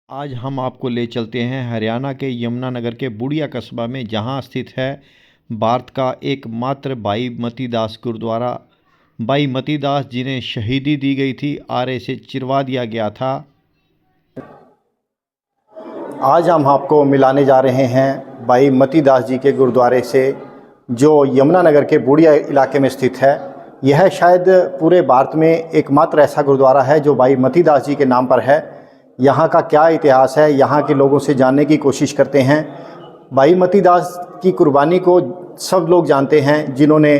आज हम आपको ले चलते हैं हरियाणा के यमुनानगर के बूढ़िया कस्बा में, जहां स्थित है भारत का एकमात्र भाई मती दास गुरुद्वारा। भाई मती दास जिन्हें शहीदी दी गई थी, आरे से चिरवा दिया गया था। आज हम आपको मिलाने जा रहे हैं भाई मती दास जी के गुरुद्वारे से, जो यमुनानगर के बूढ़िया इलाके में स्थित है। यह शायद पूरे भारत में एकमात्र ऐसा गुरुद्वारा है जो भाई मती दास जी के नाम पर है। यहाँ का क्या इतिहास है, यहाँ के लोगों से जानने की कोशिश करते हैं। भाई मती दास की कुर्बानी को सब लोग जानते हैं, जिन्होंने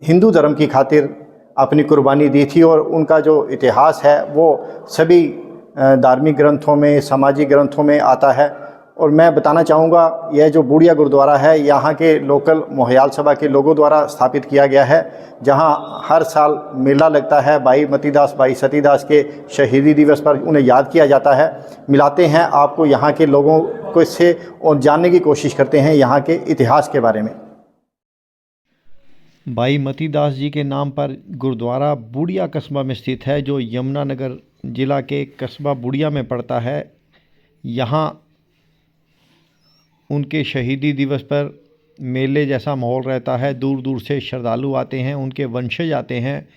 हिंदू धर्म की खातिर अपनी कुर्बानी दी थी, और उनका जो इतिहास है वो सभी धार्मिक ग्रंथों में, सामाजिक ग्रंथों में आता है। और मैं बताना चाहूँगा, यह जो बूढ़िया गुरुद्वारा है यहाँ के लोकल मोहयाल सभा के लोगों द्वारा स्थापित किया गया है, जहाँ हर साल मेला लगता है। भाई मती दास, भाई सती दास के शहीदी दिवस पर उन्हें याद किया जाता है। मिलाते हैं आपको यहाँ के लोगों को से, और जानने की कोशिश करते हैं यहाँ के इतिहास के बारे में। भाई मती दास जी के नाम पर गुरुद्वारा बूढ़िया कस्बा में स्थित है, जो यमुनानगर जिला के कस्बा बूढ़िया में पड़ता है। यहाँ उनके शहीदी दिवस पर मेले जैसा माहौल रहता है। दूर दूर से श्रद्धालु आते हैं, उनके वंशज आते हैं।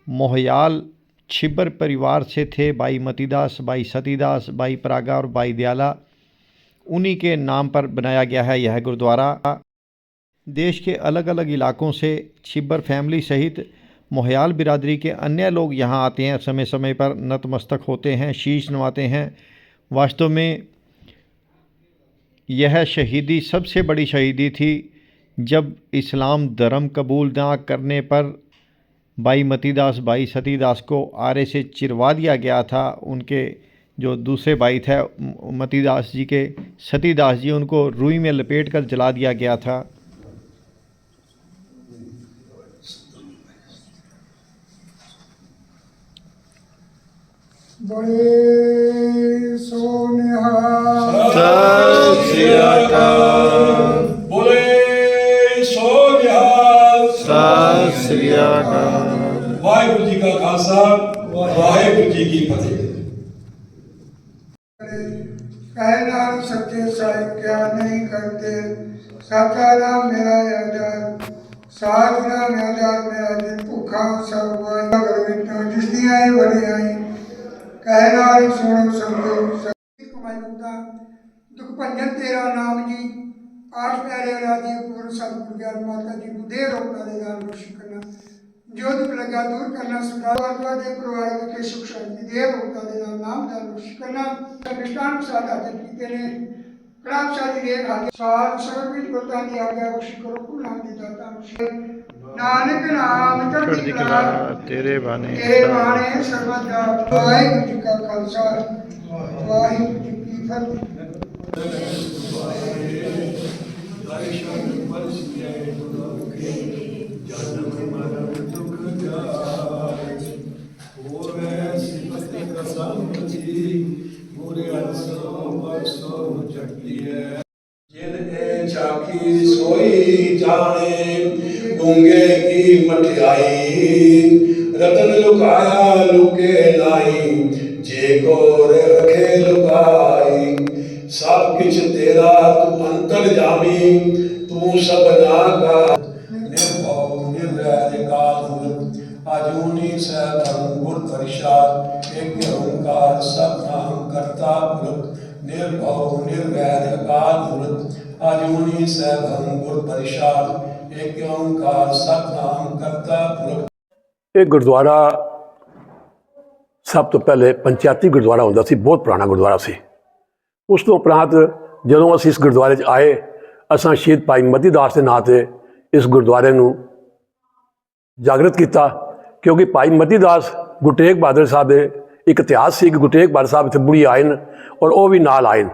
मोहयाल छिब्बर परिवार से थे भाई मती दास, भाई सती दास, भाई परागा और भाई दयाला। उन्हीं के नाम पर बनाया गया है यह गुरुद्वारा। देश के अलग अलग इलाकों से छिब्बर फैमिली सहित मोहयाल बिरादरी के अन्य लोग यहाँ आते हैं, समय समय पर नतमस्तक होते हैं, शीश नवाते हैं। वास्तव में यह शहीदी सबसे बड़ी शहीदी थी, जब इस्लाम धर्म कबूल ना करने पर भाई मती दास, भाई सती दास को आरे से चिरवा दिया गया था। उनके जो दूसरे भाई थे मती दास जी के, सती दास जी, उनको रुई में लपेट कर जला दिया गया था। बड़े सोनिहाल सत श्री अकाल। बोले सोनिहाल सत श्री अकाल। वाहिगुरु जी का खालसा, वाहिगुरु जी की फतेह। कहना सत्य साहिब क्या नहीं करते, साचा नाम मेरा आजाद, साधना में आजाद मेरा दिन भूखा सब जिसकी आई बड़ी आई, कहना सुनो समझो कमाई मुद्दा दुख भंजन तेरा नाम जी, आठ प्यारे राजी पूर्ण सतगुरु ज्ञान माता जी को दे रोकता दे दान रोशन करना, जो दुख लगा दूर करना, सुखा दे परिवार के सुख शांति दे रोकता दे नाम दान रोशन करना। निष्ठान प्रसाद हाजिर कीते ने कड़ापशाली दे हाजिर साध सगल विच बता दी आ गया रोशन करो कुल नाम दी दाता नानक नाम चढ़ती कला तेरे बाने सर्वदा। वाहिगुरु जी का खालसा, वाहिगुरु जी की फतेह। जिन चाखी सोई जाने, गूंगे की मठियाई, रतन लुकाया लुके लाई, जे को रखे लुकाई। सब किछ तेरा तू अंतर जामी, तू सबना का निर्भव निर्वैर काल। अजूनी सैभं गुर परिषद, एक ओंकार सतनाम करता पुरख, निर्भव निर्वैर अकाल मूर्त। अजूनी सैभं गुर परिषद, एक ओंकार सतनाम करता पुरख। ਇਹ ਗੁਰਦੁਆਰਾ ਸਭ ਤੋਂ ਪਹਿਲੇ ਪੰਚਾਇਤੀ ਗੁਰਦੁਆਰਾ ਹੁੰਦਾ ਸੀ, ਬਹੁਤ ਪੁਰਾਣਾ ਗੁਰਦੁਆਰਾ ਸੀ। ਉਸ ਤੋਂ ਉਪਰੰਤ ਜਦੋਂ ਅਸੀਂ ਇਸ ਗੁਰਦੁਆਰੇ 'ਚ ਆਏ, ਅਸਾਂ ਸ਼ਹੀਦ ਭਾਈ ਮਤੀ ਦਾਸ ਦੇ ਨਾਂ 'ਤੇ ਇਸ ਗੁਰਦੁਆਰੇ ਨੂੰ ਜਾਗਰਤ ਕੀਤਾ, ਕਿਉਂਕਿ ਭਾਈ ਮਤੀ ਦਾਸ ਗੁਰੂ ਤੇਗ ਬਹਾਦਰ ਸਾਹਿਬ ਦੇ ਇੱਕ ਇਤਿਹਾਸ ਸੀ ਕਿ ਗੁਰੂ ਤੇਗ ਬਹਾਦਰ ਸਾਹਿਬ ਇੱਥੇ ਬੁੜੀ ਆਏ ਨੇ, ਔਰ ਉਹ ਵੀ ਨਾਲ ਆਏ ਨੇ।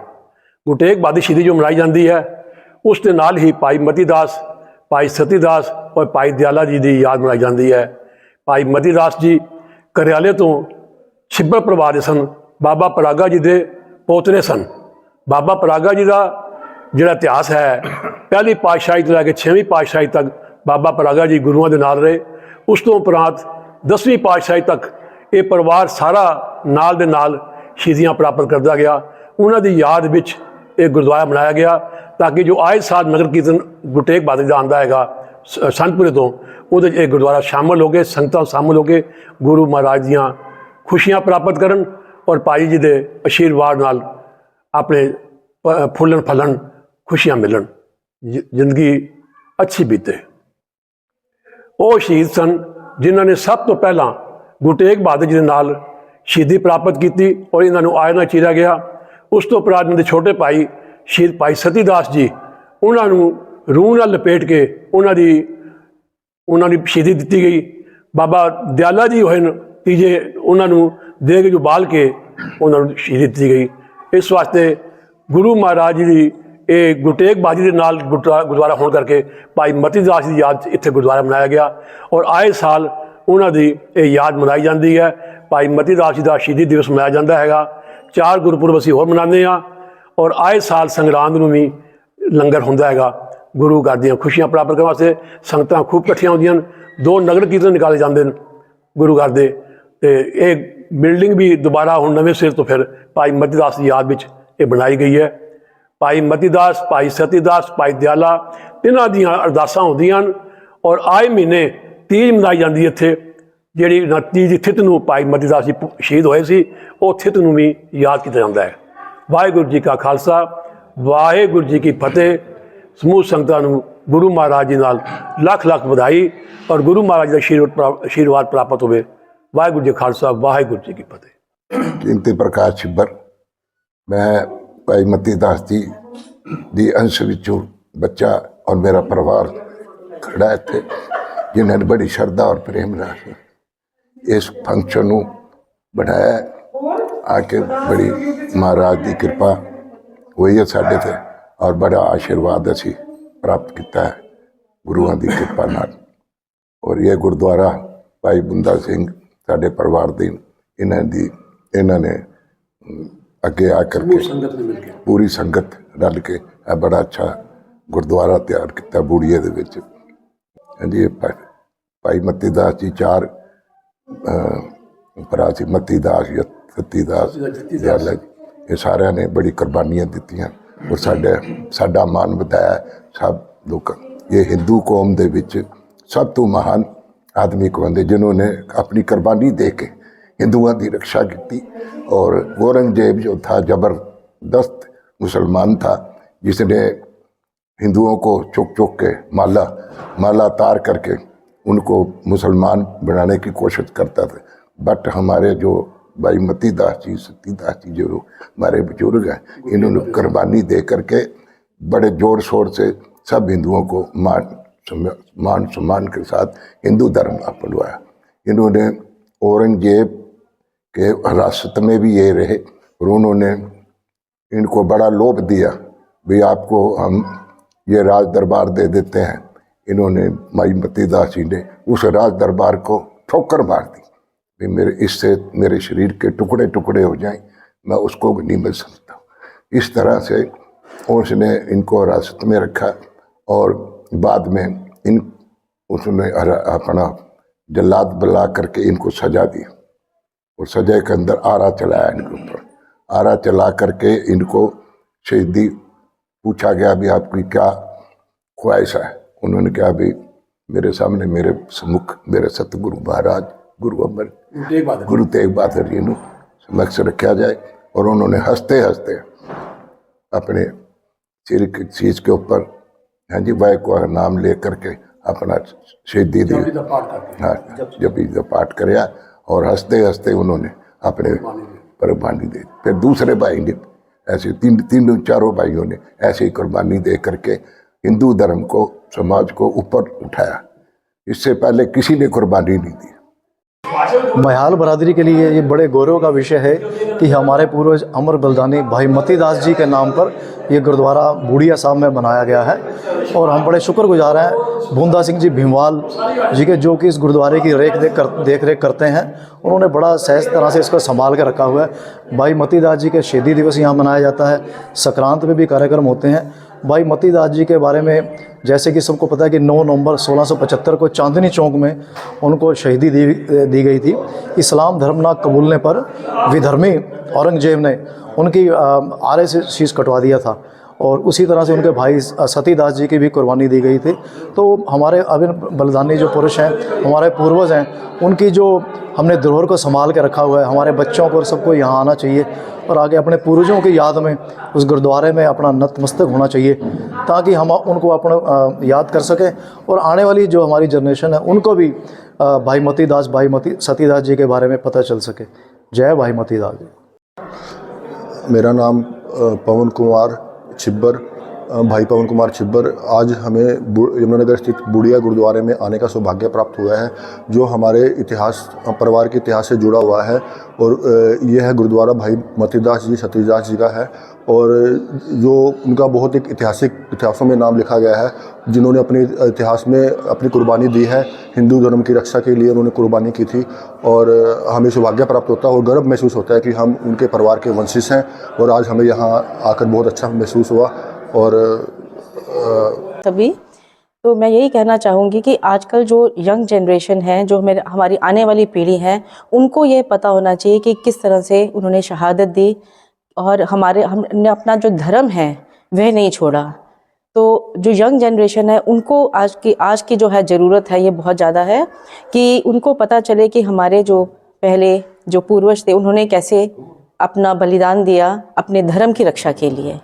ਗੁਰੂ ਤੇਗ ਬਹਾਦਰ ਸ਼ਹੀਦੀ ਜੋ ਮਨਾਈ ਜਾਂਦੀ ਹੈ, ਉਸ ਦੇ ਨਾਲ ਹੀ ਭਾਈ ਮਤੀ ਦਾਸ, ਭਾਈ ਸਤੀ ਦਾਸ ਔਰ ਭਾਈ ਦਿਆਲਾ ਜੀ ਦੀ ਯਾਦ ਮਨਾਈ ਜਾਂਦੀ ਹੈ। ਭਾਈ ਮਤੀ ਦਾਸ ਜੀ ਕਰਿਆਲੇ ਤੋਂ ਛਿੱਬਰ ਪਰਿਵਾਰ ਦੇ ਸਨ। ਬਾਬਾ ਪਰਾਗਾ ਜੀ ਦੇ ਪੋਤਰੇ ਸਨ। ਬਾਬਾ ਪਰਾਗਾ ਜੀ ਦਾ ਜਿਹੜਾ ਇਤਿਹਾਸ ਹੈ, ਪਹਿਲੀ ਪਾਤਸ਼ਾਹੀ ਤੋਂ ਲੈ ਕੇ 6ਵੀਂ ਪਾਤਸ਼ਾਹੀ ਤੱਕ ਬਾਬਾ ਪਰਾਗਾ ਜੀ ਗੁਰੂਆਂ ਦੇ ਨਾਲ ਰਹੇ। ਉਸ ਤੋਂ ਉਪਰੰਤ 10ਵੀਂ ਪਾਤਸ਼ਾਹੀ ਤੱਕ ਇਹ ਪਰਿਵਾਰ ਸਾਰਾ ਨਾਲ ਦੇ ਨਾਲ ਸ਼ਹੀਦੀਆਂ ਪ੍ਰਾਪਤ ਕਰਦਾ ਗਿਆ। ਉਹਨਾਂ ਦੀ ਯਾਦ ਵਿੱਚ ਇਹ ਗੁਰਦੁਆਰਾ ਬਣਾਇਆ ਗਿਆ ਤਾਂ ਕਿ ਜੋ ਆਏ ਸਾਲ ਨਗਰ ਕੀਰਤਨ ਗੁਰੂ ਤੇਗ ਬਹਾਦਰ ਦਾ ਆਉਂਦਾ ਹੈਗਾ ਸੰਤਪੁਰੇ ਤੋਂ, ਉਹਦੇ 'ਚ ਇਹ ਗੁਰਦੁਆਰਾ ਸ਼ਾਮਲ ਹੋ ਕੇ ਸੰਗਤਾਂ ਸ਼ਾਮਲ ਹੋ ਕੇ ਗੁਰੂ ਮਹਾਰਾਜ ਦੀਆਂ ਖੁਸ਼ੀਆਂ ਪ੍ਰਾਪਤ ਕਰਨ ਔਰ ਭਾਈ ਜੀ ਦੇ ਆਸ਼ੀਰਵਾਦ ਨਾਲ ਆਪਣੇ ਫੁੱਲਣ ਫਲਣ, ਖੁਸ਼ੀਆਂ ਮਿਲਣ, ਜ਼ਿੰਦਗੀ ਅੱਛੀ ਬੀਤੇ। ਉਹ ਸ਼ਹੀਦ ਸਨ ਜਿਨ੍ਹਾਂ ਨੇ ਸਭ ਤੋਂ ਪਹਿਲਾਂ ਗੁਰੂ ਤੇਗ ਬਹਾਦਰ ਜੀ ਦੇ ਨਾਲ ਸ਼ਹੀਦੀ ਪ੍ਰਾਪਤ ਕੀਤੀ ਔਰ ਇਹਨਾਂ ਨੂੰ ਆਇਨਾ ਚੀਰਿਆ ਗਿਆ। ਉਸ ਤੋਂ ਉਪਰੰਤ ਇਹਨਾਂ ਦੇ ਛੋਟੇ ਭਾਈ ਸ਼ਹੀਦ ਭਾਈ ਸਤੀ ਦਾਸ ਜੀ, ਉਹਨਾਂ ਨੂੰ ਰੂਹ ਨਾਲ ਲਪੇਟ ਕੇ ਉਹਨਾਂ ਦੀ ਸ਼ਹੀਦੀ ਦਿੱਤੀ ਗਈ। ਬਾਬਾ ਦਿਆਲਾ ਜੀ ਹੋਏ ਤੀਜੇ, ਉਹਨਾਂ ਨੂੰ ਦੇਗ ਜੋ ਬਾਲ ਕੇ ਉਹਨਾਂ ਨੂੰ ਸ਼ਹੀਦੀ ਦਿੱਤੀ ਗਈ। ਇਸ ਵਾਸਤੇ ਗੁਰੂ ਮਹਾਰਾਜ ਜੀ ਦੀ ਇਹ ਗੁਰੂ ਤੇਗ ਬਹਾਦਰ ਜੀ ਦੇ ਨਾਲ ਗੁਰਦੁਆਰਾ ਹੋਣ ਕਰਕੇ ਭਾਈ ਮਤੀ ਦਾਸ ਦੀ ਯਾਦ 'ਚ ਇੱਥੇ ਗੁਰਦੁਆਰਾ ਬਣਾਇਆ ਗਿਆ ਔਰ ਆਏ ਸਾਲ ਉਹਨਾਂ ਦੀ ਇਹ ਯਾਦ ਮਨਾਈ ਜਾਂਦੀ ਹੈ। ਭਾਈ ਮਤੀ ਦਾਸ ਜੀ ਦਾ ਸ਼ਹੀਦੀ ਦਿਵਸ ਮਨਾਇਆ ਜਾਂਦਾ ਹੈਗਾ। 4 ਗੁਰਪੁਰਬ ਅਸੀਂ ਹੋਰ ਮਨਾਉਂਦੇ ਹਾਂ ਔਰ ਆਏ ਸਾਲ ਸੰਗਰਾਂਦ ਨੂੰ ਵੀ ਲੰਗਰ ਹੁੰਦਾ ਹੈਗਾ। ਗੁਰੂ ਘਰ ਦੀਆਂ ਖੁਸ਼ੀਆਂ ਪ੍ਰਾਪਤ ਕਰਨ ਵਾਸਤੇ ਸੰਗਤਾਂ ਖੂਬ ਇਕੱਠੀਆਂ ਹੁੰਦੀਆਂ ਹਨ। 2 ਨਗਰ ਕੀਰਤਨ ਨਿਕਾਲੇ ਜਾਂਦੇ ਨੇ ਗੁਰੂ ਘਰ ਦੇ, ਅਤੇ ਇਹ ਬਿਲਡਿੰਗ ਵੀ ਦੁਬਾਰਾ ਹੁਣ ਨਵੇਂ ਸਿਰ ਤੋਂ ਫਿਰ ਭਾਈ ਮਤੀ ਦਾਸ ਦੀ ਯਾਦ ਵਿੱਚ ਇਹ ਬਣਾਈ ਗਈ ਹੈ। ਭਾਈ ਮਤੀ ਦਾਸ, ਭਾਈ ਸਤੀ ਦਾਸ, ਭਾਈ ਦਿਆਲਾ, ਇਹਨਾਂ ਦੀਆਂ ਅਰਦਾਸਾਂ ਹੁੰਦੀਆਂ ਹਨ ਔਰ ਆਏ ਮਹੀਨੇ ਤੀਜ ਮਨਾਈ ਜਾਂਦੀ ਇੱਥੇ, ਜਿਹੜੀ 29 ਦੀ ਥਿਤ ਨੂੰ ਭਾਈ ਮਤੀ ਦਾਸ ਜੀ ਸ਼ਹੀਦ ਹੋਏ ਸੀ, ਉਹ ਥਿਤ ਨੂੰ ਵੀ ਯਾਦ ਕੀਤਾ ਜਾਂਦਾ ਹੈ। ਵਾਹਿਗੁਰੂ ਜੀ ਕਾ ਖਾਲਸਾ, ਵਾਹਿਗੁਰੂ ਜੀ ਕੀ ਫਤਿਹ। ਸਮੂਹ ਸੰਗਤਾਂ ਨੂੰ ਗੁਰੂ ਮਹਾਰਾਜ ਜੀ ਨਾਲ ਲੱਖ ਲੱਖ ਵਧਾਈ ਔਰ ਗੁਰੂ ਮਹਾਰਾਜ ਦਾ ਆਸ਼ੀਰਵਾਦ ਪ੍ਰਾਪਤ ਹੋਵੇ। ਵਾਹਿਗੁਰੂ ਜੀ ਕਾ ਖਾਲਸਾ, ਵਾਹਿਗੁਰੂ ਜੀ ਕੀ ਫਤਿਹ। ਕੀਮਤੀ ਪ੍ਰਕਾਸ਼ ਛਿੱਬਰ, ਮੈਂ ਭਾਈ ਮਤੀ ਦਾਸ ਜੀ ਦੀ ਅੰਸ਼ ਵਿੱਚੋਂ ਬੱਚਾ ਔਰ ਮੇਰਾ ਪਰਿਵਾਰ ਖੜਾ ਇੱਥੇ, ਜਿਨ੍ਹਾਂ ਨੇ ਬੜੀ ਸ਼ਰਧਾ ਔਰ ਪ੍ਰੇਮ ਨਾਲ ਇਸ ਫੰਕਸ਼ਨ ਨੂੰ ਬਣਾਇਆ। ਆ ਕੇ ਬੜੀ ਮਹਾਰਾਜ ਦੀ ਕਿਰਪਾ ਹੋਈ ਹੈ ਸਾਡੇ 'ਤੇ ਔਰ ਬੜਾ ਆਸ਼ੀਰਵਾਦ ਅਸੀਂ ਪ੍ਰਾਪਤ ਕੀਤਾ ਹੈ ਗੁਰੂਆਂ ਦੀ ਕਿਰਪਾ ਨਾਲ। ਔਰ ਇਹ ਗੁਰਦੁਆਰਾ ਭਾਈ ਬੁੰਦਾ ਸਿੰਘ ਸਾਡੇ ਪਰਿਵਾਰ ਦੇ ਇਹਨਾਂ ਨੇ ਅੱਗੇ ਆ ਕਰਕੇ ਪੂਰੀ ਸੰਗਤ ਰਲ ਕੇ ਇਹ ਬੜਾ ਅੱਛਾ ਗੁਰਦੁਆਰਾ ਤਿਆਰ ਕੀਤਾ ਬੂੜੀਏ ਦੇ ਵਿੱਚ। ਹਾਂਜੀ, ਭਾਈ ਮਤੀ ਦਾਸ ਜੀ 4 ਭਰਾ ਸੀ, ਮਤੀ ਦਾਸ, ਸਤੀ ਦਾਸ, ਦਿਆਲਾ ਜੀ, ਇਹ ਸਾਰਿਆਂ ਨੇ ਬੜੀ ਕੁਰਬਾਨੀਆਂ ਦਿੱਤੀਆਂ ਔਰ ਸਾਡਾ ਮਾਣ ਵਧਾਇਆ ਸਭ ਲੋਕਾਂ। ਇਹ ਹਿੰਦੂ ਕੌਮ ਦੇ ਵਿੱਚ ਸਭ ਤੋਂ ਮਹਾਨ ਆਦਮੀ ਕਹਿੰਦੇ ਜਿਨ੍ਹਾਂ ਨੇ ਆਪਣੀ ਕੁਰਬਾਨੀ ਦੇ ਕੇ हिंदुओं की रक्षा की। और औरंगजेब जो था ज़बरदस्त मुसलमान था, जिसने हिंदुओं को चुक चुक के माला तार करके उनको मुसलमान बनाने की कोशिश करता था। बट हमारे जो भाई मती दास जी, सती दास जी जो हमारे बुजुर्ग हैं, इन्होंने कुर्बानी दे करके बड़े ज़ोर शोर से सब हिंदुओं को मान सम्मान के साथ हिंदू धर्म अपनवाया। इन्होंने औरंगजेब के हिरासत में भी ये रहे और उन्होंने इनको बड़ा लोभ दिया भी आपको हम ये राज दरबार दे देते हैं। इन्होंने माई मती दास जी ने उस राज दरबार को ठोकर मार दी भी इससे मेरे शरीर के टुकड़े टुकड़े हो जाएं, मैं उसको नहीं मिल सकता। इस तरह से उसने इनको हिरासत में रखा और बाद में उसने अपना जल्लाद बुला करके इनको सजा दी और सजा के अंदर आरा चलाया इनके ऊपर। आरा चला करके इनको शहीदी पूछा गया भी आपकी क्या ख्वाहिश है। उन्होंने कहा भी मेरे सामने मेरे सम्मुख मेरे सतगुरु महाराज गुरु तेग बहादुर जी को समक्ष रखा जाए। और उन्होंने हंसते हंसते अपने सिर की चीज के ऊपर हाँ जी वाहे को नाम ले करके अपना शहीदी दी, हाँ जपी का पाठ कराया और हंसते हंसते उन्होंने अपने कुर्बानी दे। फिर दूसरे भाई ने ऐसे तीनों चारों भाइयों ने ऐसी कुर्बानी दे करके हिंदू धर्म को समाज को ऊपर उठाया। इससे पहले किसी ने कुर्बानी नहीं दी। मैहाल बरादरी के लिए ये बड़े गौरव का विषय है कि हमारे पूर्वज अमर बलिदानी भाई मती दास जी के नाम पर ये गुरुद्वारा बूढ़िया साहब में बनाया गया है। और हम बड़े शुक्रगुजार हैं बूंदा सिंह जी भीमवाल जी के, जो कि इस गुरुद्वारे की देख रेख करते हैं। उन्होंने बड़ा सहज तरह से इसको संभाल के रखा हुआ है। भाई मती दास जी के शहीदी दिवस यहाँ मनाया जाता है, संक्रांत में भी कार्यक्रम होते हैं। भाई मती दास जी के बारे में जैसे कि सबको पता है कि 9 नवंबर 1675 को चांदनी चौक में उनको शहीदी दी गई थी। इस्लाम धर्म ना कबूलने पर विधर्मी औरंगजेब ने उनकी आरे से शीश कटवा दिया था और उसी तरह से उनके भाई सतीदास जी की भी कुर्बानी दी गई थी। तो हमारे अभिन्न बलिदानी जो पुरुष हैं, हमारे पूर्वज हैं, उनकी जो हमने धरोहर को संभाल के रखा हुआ है, हमारे बच्चों को और सबको यहाँ आना चाहिए और आगे अपने पूर्वजों की याद में उस गुरुद्वारे में अपना नतमस्तक होना चाहिए ताकि हम उनको अपना याद कर सकें और आने वाली जो हमारी जनरेशन है उनको भी भाई मती सतीदास जी के बारे में पता चल सके। जय भाई मती दास जी। मेरा नाम पवन कुमार छिब्बर, भाई पवन कुमार छिब्बर। आज हमें यमुनानगर स्थित बुढ़िया गुरुद्वारे में आने का सौभाग्य प्राप्त हुआ है, जो हमारे इतिहास, परिवार के इतिहास से जुड़ा हुआ है। और यह गुरुद्वारा भाई मतीदास जी सतीदास जी का है और जो उनका बहुत एक इतिहासों में नाम लिखा गया है, जिन्होंने अपने इतिहास में अपनी कुर्बानी दी है। हिंदू धर्म की रक्षा के लिए उन्होंने कुर्बानी की थी और हमें सौभाग्य प्राप्त होता है और गर्व महसूस होता है कि हम उनके परिवार के वंशिज हैं। और आज हमें यहाँ आकर बहुत अच्छा महसूस हुआ। और तभी तो मैं यही कहना चाहूँगी कि आजकल जो यंग जनरेशन है, जो हमारी आने वाली पीढ़ी है, उनको ये पता होना चाहिए कि किस तरह से उन्होंने शहादत दी और हमने अपना जो धर्म है वह नहीं छोड़ा। तो जो यंग जनरेशन है उनको आज की जो है ज़रूरत है, ये बहुत ज़्यादा है कि उनको पता चले कि हमारे जो पहले जो पूर्वज थे उन्होंने कैसे अपना बलिदान दिया अपने धर्म की रक्षा के लिए।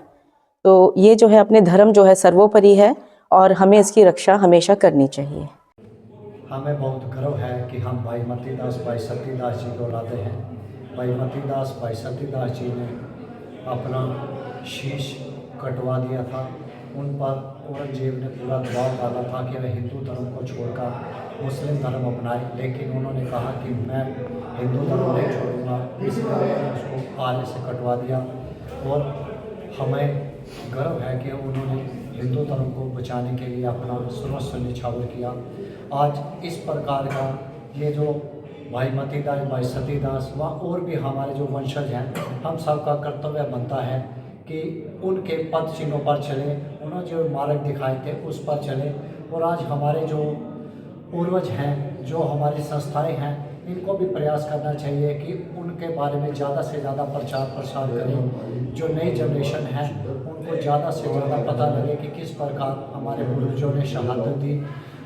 तो ये जो है अपने धर्म जो है सर्वोपरि है और हमें इसकी रक्षा हमेशा करनी चाहिए। हमें बहुत गर्व है कि हम भाई मतीदास भाई सतीदास जी को लाते हैं। भाई मतीदास भाई सतीदास जी ने अपना शीश कटवा दिया था। उन पर औरंगजेब ने पूरा दबाव डाला था कि वह हिंदू धर्म को छोड़कर मुस्लिम धर्म अपनाए, लेकिन उन्होंने कहा कि मैं हिंदू धर्म नहीं छोड़ूंगा, इसलिए उन्होंने उसको आरे से कटवा दिया। और हमें गर्व है कि उन्होंने हिंदू धर्म को बचाने के लिए अपना सर्वस्व निछावर किया। आज इस प्रकार का ये जो भाई मतीदास भाई सतीदास व और भी हमारे जो वंशज हैं, हम सबका कर्तव्य बनता है कि उनके पद चिन्हों पर चले, उन्होंने जो मार्ग दिखाए थे उस पर चले। और आज हमारे जो पूर्वज हैं, जो हमारी संस्थाएं हैं, इनको भी प्रयास करना चाहिए कि उनके बारे में ज़्यादा से ज़्यादा प्रचार प्रसार करें। जो नई जनरेशन है उनको ज़्यादा से ज़्यादा पता लगे कि किस प्रकार हमारे पूर्वजों ने शहादत दी।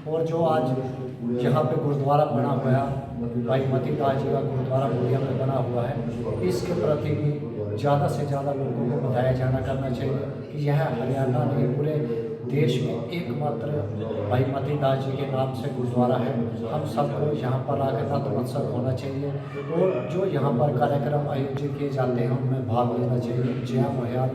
और जो आज यहाँ पे गुरुद्वारा बना हुआ है, भाई मतीदास जी का गुरुद्वारा बुढ़िया में बना हुआ है, इसके प्रति भी ज़्यादा से ज़्यादा लोगों को बताया जाना करना चाहिए कि यह हरियाणा नहीं पूरे देश में एकमात्र भाई मतीदास जी के नाम से गुरुद्वारा है। हम सबको यहाँ पर आकर नतमस्तक होना चाहिए और जो यहाँ पर कार्यक्रम आयोजित किए जाते हैं उनमें भाग लेना चाहिए। जय मोहयार।